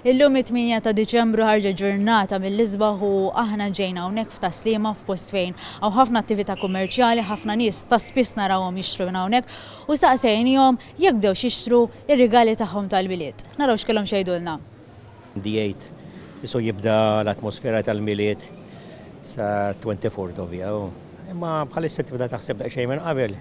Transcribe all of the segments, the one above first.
Illum it-8 ta' Diċembru ħarġa ġurnata mill-isbaħ u aħna ġejna hawnhekk f'Taslima f'post fejn hawn ħafna attività kummerċjali, ħafna nies ta' spiss narawhom jixtru minn hawnhekk u saqsejnihom jekk bdew jixtru ir-rigali tagħhom tal-miliet. Naraw x'kellhom xejdulna. D8 isu jibda l-atmosfera tal-miliet sa 24 ovvja. Imma bħalissa tibda taħseb daqsxejn minn qabel.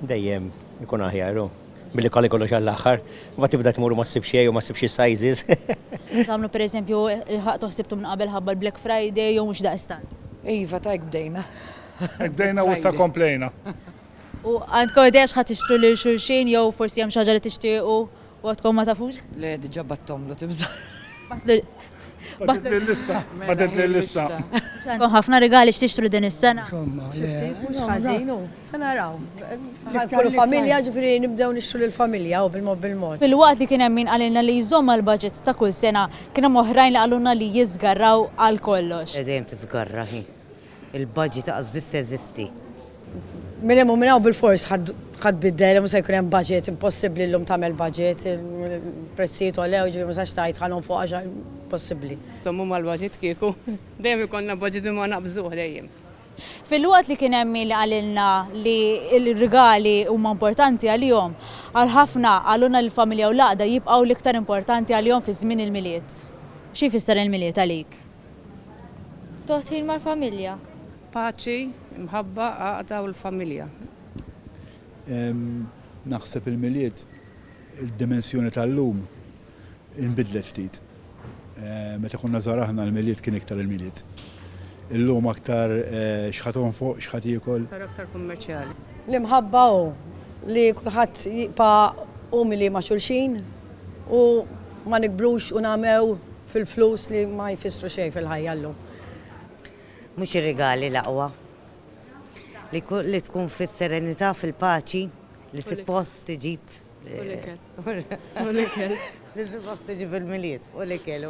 Dejjem ikun aħjaru. Billi kalli kollox għall-aħħar, ma tibda tmur ma ssib xejn u ma ssib xi sizes. Tagħmlu pereżempju il-ħaq toħsibtu minn qabel ħabba l-Black Friday jew mhux daqstant. Iva ta' bdejna. Bdejna u issa komplejna. U għandkom idea x'ħadd tixtru lil xulxin jew forsi hemm xi ħaġa li tixtiequ u għadkom ma tafux? Le diġà battomlu tibża. Badet l-lista. Kon ħafna rigali x'tixtru din is-sena. Xifti, mhux ħażinu. Se naraw. Kollu familja ġifieri nibdew nixtru lill-familja u bil-mod. Fil-waqt li kien hemm min qalilna li jżomm l-budget ta' kull sena, kien hemm oħrajn li qalulna li jiżgarraw għal kollox. Dejjem tisgarra hi. Il-budget taqas biss jeżisti. Min hemm minn hawn bil-fors ħadd biddel mhux se jkun hemm budget impossibbli llum tagħmel budget, il-prezzijiet għolew ġifieri ma sax tajt ħalhom fuq għaxa impossibbli. Tommu mal-budget kieku, dejjem ikollna budget ma naqbżuh dejjem. Fil-waqt li kien hemm min li qalilna li l-rigali huma importanti għalihom, għal ħafna għaluna l-familja u l-għaqda jibqgħu l-iktar importanti għalihom fi żmien il-miliet. X'i jfisser il-miliet għalik? Toħtin mal-familja. Paċi, imħabba, għaqda u l-familja. Naħseb il-miliet, il-dimensjoni tal-lum inbidlet ftit. Meta konna żaraħna l-miliet kien iktar il-miliet. Illum aktar xħaton fuq, xħat jiekol. Sar aktar kummerċjali. L-imħabba li kulħadd jibqa' umili ma' xulxin u ma nikbrux u nagħmew fil-flus li ma jfissru xejn fil-ħajja llum. Mhux ir-rigali l-aqwa. Li tkun fis-serenità fil-paċi li suppost tiġib. U l-ikel. Li suppost tiġib il-miliet u l-ikel.